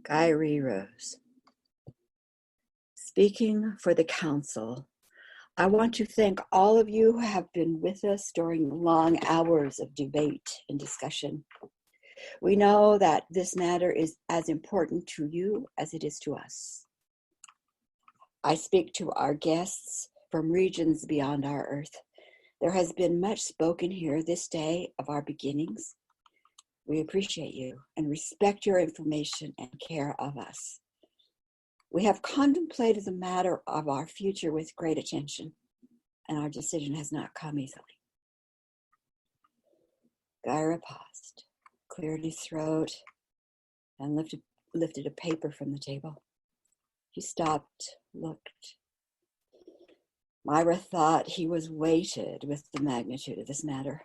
Kyrie rose. Speaking for the council, I want to thank all of you who have been with us during the long hours of debate and discussion. We know that this matter is as important to you as it is to us. I speak to our guests from regions beyond our earth. There has been much spoken here this day of our beginnings. We appreciate you and respect your information and care of us. We have contemplated the matter of our future with great attention, and our decision has not come easily. Gyra paused, cleared his throat, and lifted a paper from the table. He stopped, looked. Myra thought he was weighted with the magnitude of this matter.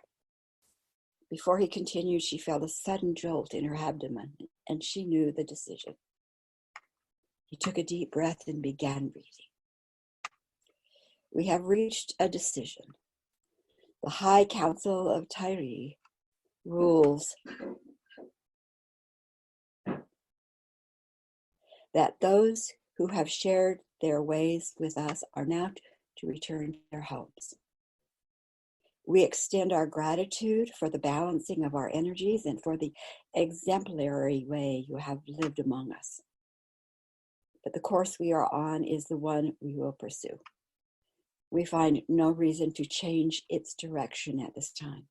Before he continued, she felt a sudden jolt in her abdomen, and she knew the decision. He took a deep breath and began reading. We have reached a decision. The High Council of Tyre rules that those who have shared their ways with us are now to return to their homes. We extend our gratitude for the balancing of our energies and for the exemplary way you have lived among us. But the course we are on is the one we will pursue. We find no reason to change its direction at this time.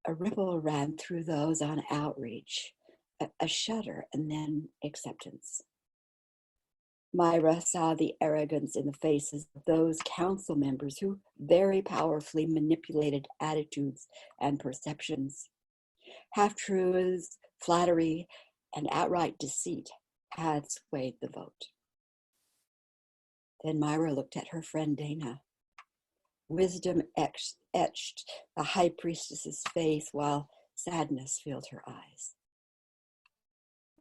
A ripple ran through those on outreach, a shudder, and then acceptance. Myra saw the arrogance in the faces of those council members who very powerfully manipulated attitudes and perceptions. Half-truths, flattery, and outright deceit had swayed the vote. Then Myra looked at her friend Dana. Wisdom etched the high priestess's face while sadness filled her eyes.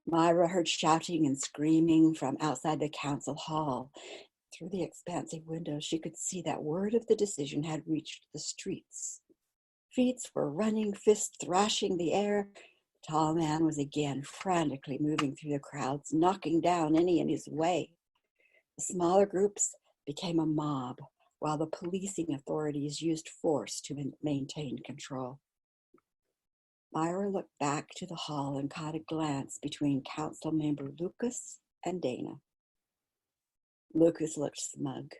Myra heard shouting and screaming from outside the council hall. Through the expansive windows, she could see that word of the decision had reached the streets. Feet were running, fists thrashing the air. The tall man was again frantically moving through the crowds, knocking down any in his way. The smaller groups became a mob, while the policing authorities used force to maintain control. Myra looked back to the hall and caught a glance between council member Lucas and Dana. Lucas looked smug,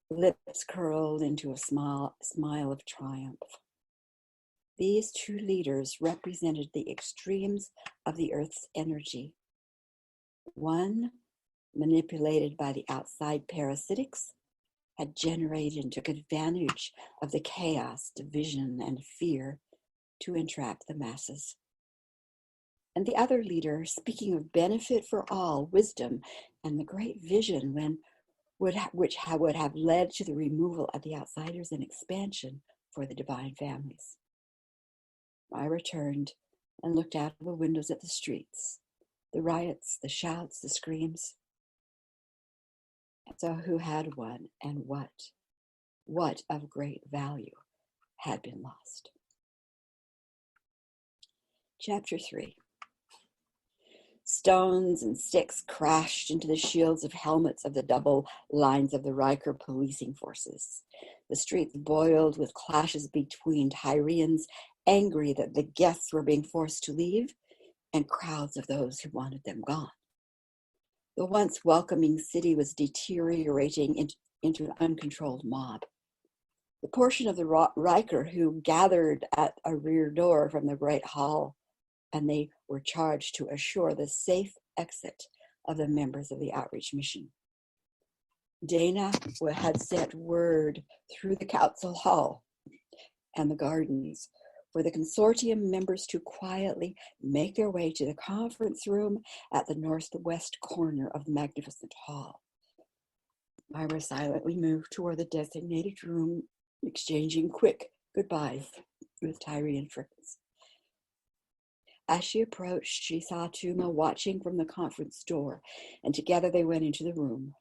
lips curled into a smile of triumph. These two leaders represented the extremes of the Earth's energy. One, manipulated by the outside parasitics, had generated and took advantage of the chaos, division, and fear to entrap the masses. And the other leader, speaking of benefit for all, wisdom, and the great vision which would have led to the removal of the outsiders and expansion for the divine families. Myra turned and looked out of the windows at the streets, the riots, the shouts, the screams. And so who had won, and what of great value had been lost? Chapter 3. Stones and sticks crashed into the shields of helmets of the double lines of the Riker policing forces. The streets boiled with clashes between Tyrians, angry that the guests were being forced to leave, and crowds of those who wanted them gone. The once welcoming city was deteriorating into an uncontrolled mob. The portion of the Riker who gathered at a rear door from the Great Hall, and they were charged to assure the safe exit of the members of the outreach mission. Dana had sent word through the council hall and the gardens for the consortium members to quietly make their way to the conference room at the northwest corner of the magnificent hall. Myra silently moved toward the designated room, exchanging quick goodbyes with Tyrian friends. As she approached, she saw Tuma watching from the conference door, and together they went into the room.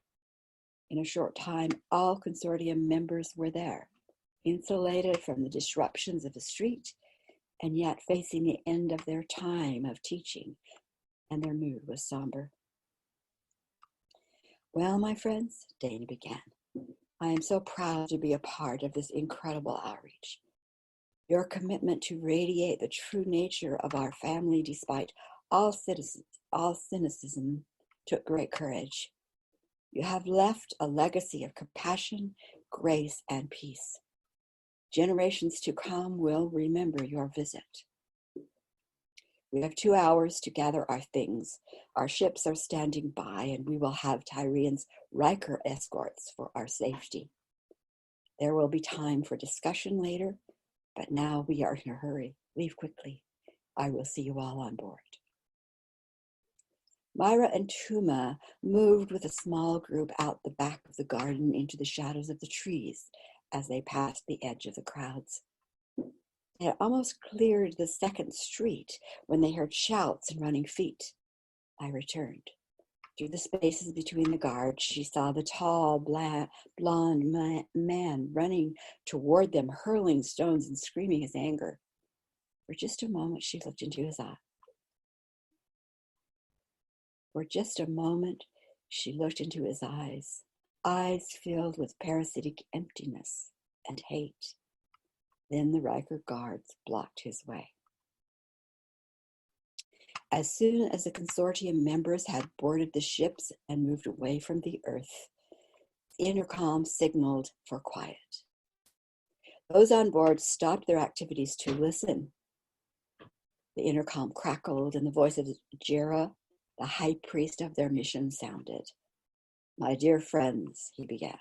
In a short time, all consortium members were there, insulated from the disruptions of the street and yet facing the end of their time of teaching, and their mood was somber. Well, my friends, Dana began, I am so proud to be a part of this incredible outreach. Your commitment to radiate the true nature of our family despite all cynicism took great courage. You have left a legacy of compassion, grace, and peace. Generations to come will remember your visit. We have 2 hours to gather our things. Our ships are standing by, and we will have Tyrian's Riker escorts for our safety. There will be time for discussion later, but now we are in a hurry. Leave quickly. I will see you all on board. Myra and Tuma moved with a small group out the back of the garden into the shadows of the trees as they passed the edge of the crowds. They had almost cleared the second street when they heard shouts and running feet. I returned. Through the spaces between the guards, she saw the tall, blonde man running toward them, hurling stones and screaming his anger. For just a moment, she looked into his eyes. For just a moment, she looked into his eyes filled with parasitic emptiness and hate. Then the Riker guards blocked his way. As soon as the consortium members had boarded the ships and moved away from the Earth, the intercom signaled for quiet. Those on board stopped their activities to listen. The intercom crackled, and the voice of Jera, the high priest of their mission, sounded. My dear friends, he began,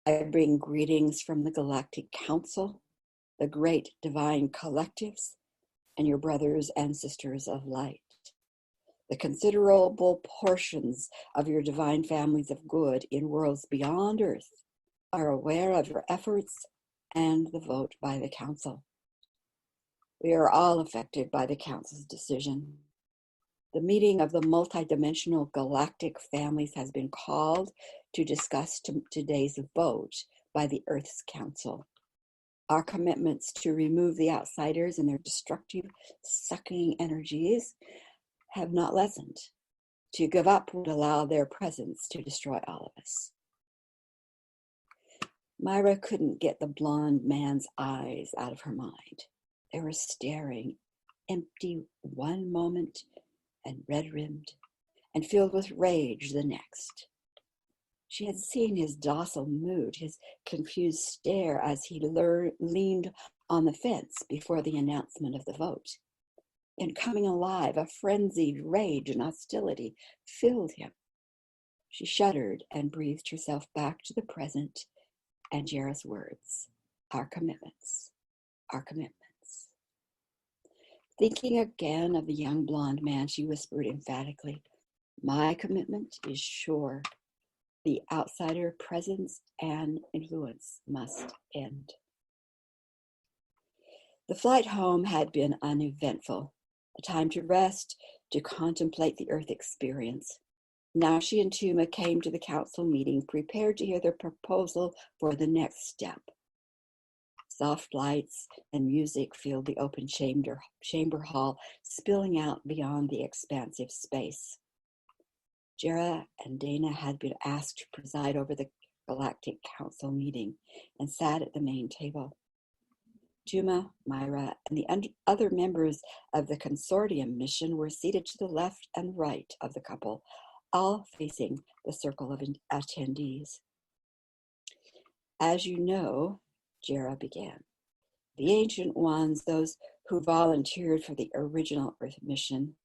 I bring greetings from the Galactic Council, the great divine collectives, and your brothers and sisters of light. The considerable portions of your divine families of good in worlds beyond Earth are aware of your efforts and the vote by the Council. We are all affected by the Council's decision. The meeting of the multidimensional galactic families has been called to discuss today's vote by the Earth's Council. Our commitments to remove the outsiders and their destructive, sucking energies have not lessened. To give up would allow their presence to destroy all of us. Myra couldn't get the blonde man's eyes out of her mind. They were staring, empty one moment and red-rimmed, and filled with rage the next. She had seen his docile mood, his confused stare as he leaned on the fence before the announcement of the vote. And coming alive, a frenzied rage and hostility filled him. She shuddered and breathed herself back to the present and Jera's words, our commitments, our commitments. Thinking again of the young blonde man, she whispered emphatically, my commitment is sure. The outsider presence and influence must end. The flight home had been uneventful, a time to rest, to contemplate the Earth experience. Now she and Tuma came to the council meeting, prepared to hear their proposal for the next step. Soft lights and music filled the open chamber hall, spilling out beyond the expansive space. Jera and Dana had been asked to preside over the Galactic Council meeting and sat at the main table. Tuma, Myra, and the other members of the consortium mission were seated to the left and right of the couple, all facing the circle of attendees. As you know, Jera began, the Ancient Ones, those who volunteered for the original Earth mission,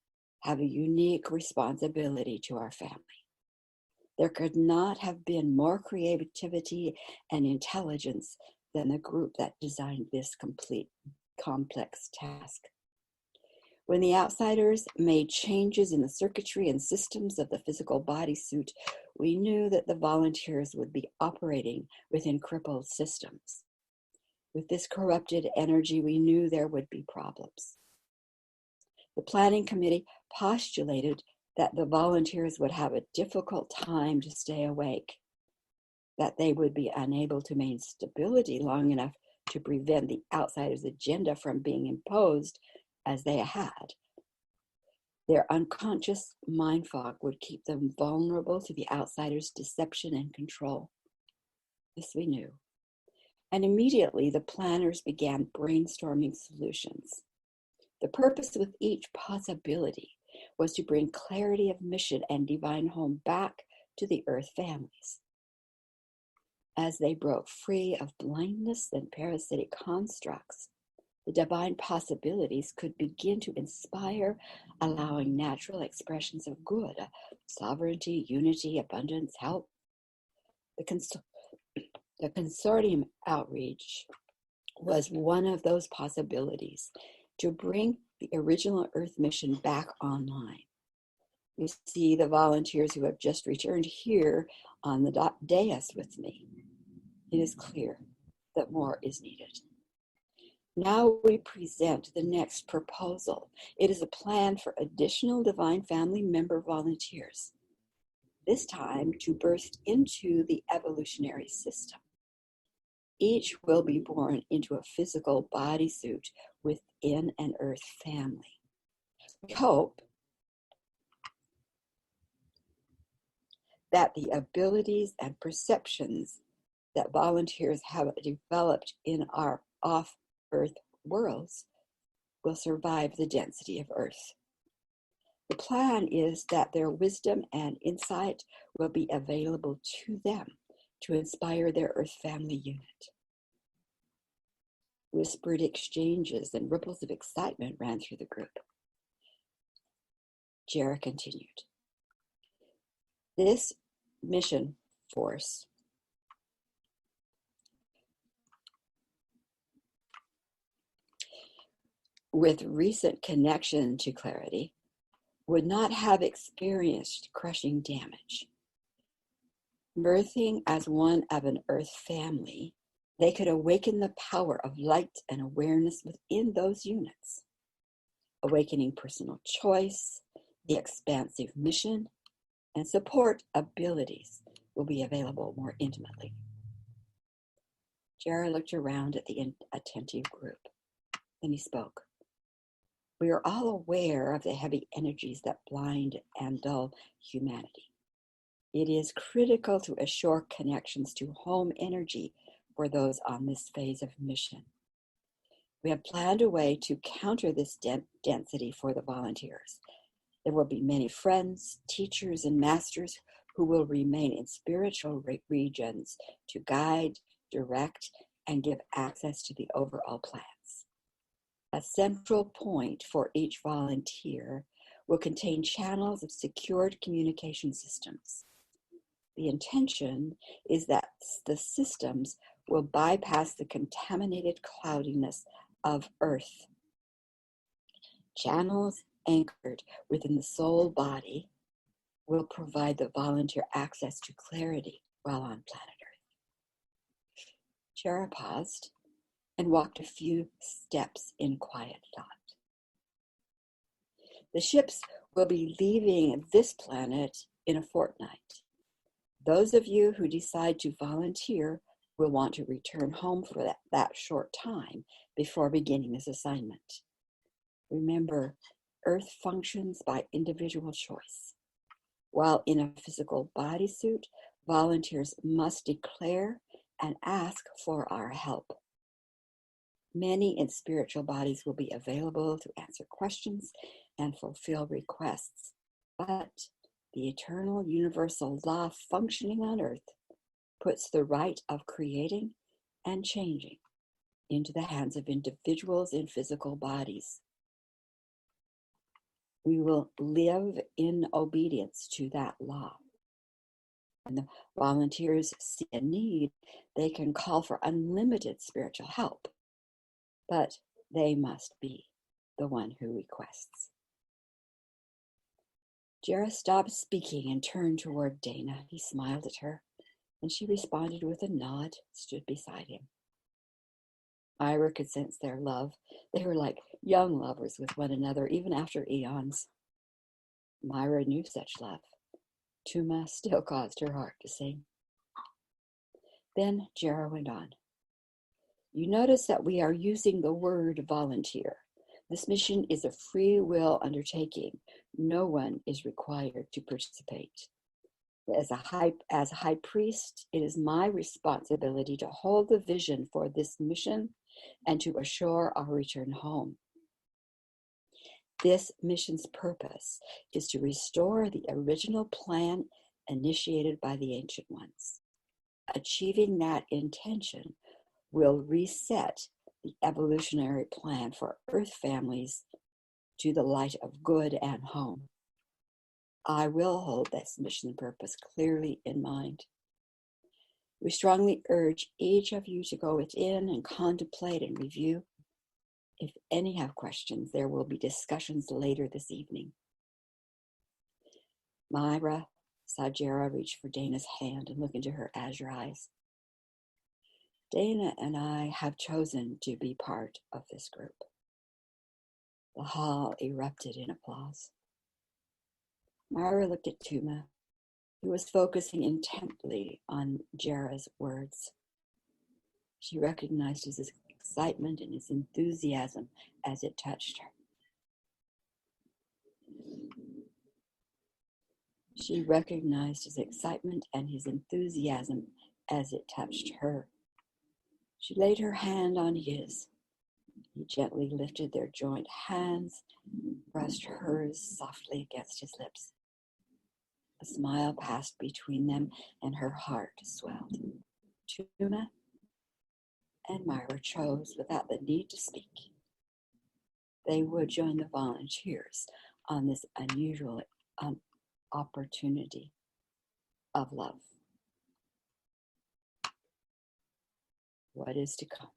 have a unique responsibility to our family. There could not have been more creativity and intelligence than the group that designed this complex task. When the outsiders made changes in the circuitry and systems of the physical bodysuit, we knew that the volunteers would be operating within crippled systems. With this corrupted energy, we knew there would be problems. The planning committee postulated that the volunteers would have a difficult time to stay awake, that they would be unable to maintain stability long enough to prevent the outsiders' agenda from being imposed as they had. Their unconscious mind fog would keep them vulnerable to the outsiders' deception and control. This we knew. And immediately the planners began brainstorming solutions. The purpose with each possibility was to bring clarity of mission and divine home back to the Earth families. As they broke free of blindness and parasitic constructs, the divine possibilities could begin to inspire, allowing natural expressions of good, sovereignty, unity, abundance, help. The consortium outreach was one of those possibilities to bring the original Earth mission back online. You see the volunteers who have just returned here on the dais with me. It is clear that more is needed. Now we present the next proposal. It is a plan for additional Divine Family member volunteers, this time to burst into the evolutionary system. Each will be born into a physical bodysuit within an Earth family. We hope that the abilities and perceptions that volunteers have developed in our off-Earth worlds will survive the density of Earth. The plan is that their wisdom and insight will be available to them to inspire their Earth family unit. Whispered exchanges and ripples of excitement ran through the group. Jera continued. This mission force with recent connection to clarity would not have experienced crushing damage. Birthing as one of an Earth family, they could awaken the power of light and awareness within those units, awakening personal choice, the expansive mission, and support abilities will be available more intimately. Jera looked around at the attentive group. Then he spoke. We are all aware of the heavy energies that blind and dull humanity. It is critical to assure connections to home energy for those on this phase of mission. We have planned a way to counter this density for the volunteers. There will be many friends, teachers, and masters who will remain in spiritual regions to guide, direct, and give access to the overall plans. A central point for each volunteer will contain channels of secured communication systems. The intention is that the systems will bypass the contaminated cloudiness of Earth. Channels anchored within the soul body will provide the volunteer access to clarity while on planet Earth. Jera paused and walked a few steps in quiet thought. The ships will be leaving this planet in a fortnight. Those of you who decide to volunteer will want to return home for that short time before beginning this assignment. Remember, Earth functions by individual choice. While in a physical bodysuit, volunteers must declare and ask for our help. Many in spiritual bodies will be available to answer questions and fulfill requests, but the eternal universal law functioning on Earth puts the right of creating and changing into the hands of individuals in physical bodies. We will live in obedience to that law. When the volunteers see a need, they can call for unlimited spiritual help, but they must be the one who requests. Jera stopped speaking and turned toward Dana. He smiled at her, and she responded with a nod, stood beside him. Myra could sense their love. They were like young lovers with one another, even after eons. Myra knew such love. Tuma still caused her heart to sing. Then Jera went on. You notice that we are using the word volunteer. This mission is a free will undertaking. No one is required to participate. As a high priest, it is my responsibility to hold the vision for this mission and to assure our return home. This mission's purpose is to restore the original plan initiated by the Ancient Ones. Achieving that intention will reset the evolutionary plan for Earth families to the light of good and home. I will hold this mission purpose clearly in mind. We strongly urge each of you to go within and contemplate and review. If any have questions, there will be discussions later this evening. Myra saw Jera reach for Dana's hand and look into her azure eyes. Dana and I have chosen to be part of this group. The hall erupted in applause. Myra looked at Tuma, who was focusing intently on Jera's words. She recognized his excitement and his enthusiasm as it touched her. She recognized his excitement and his enthusiasm as it touched her. She laid her hand on his. He gently lifted their joint hands, pressed hers softly against his lips. A smile passed between them, and her heart swelled. Tuma and Myra chose, without the need to speak, they would join the volunteers on this unusual opportunity of love. What is to come?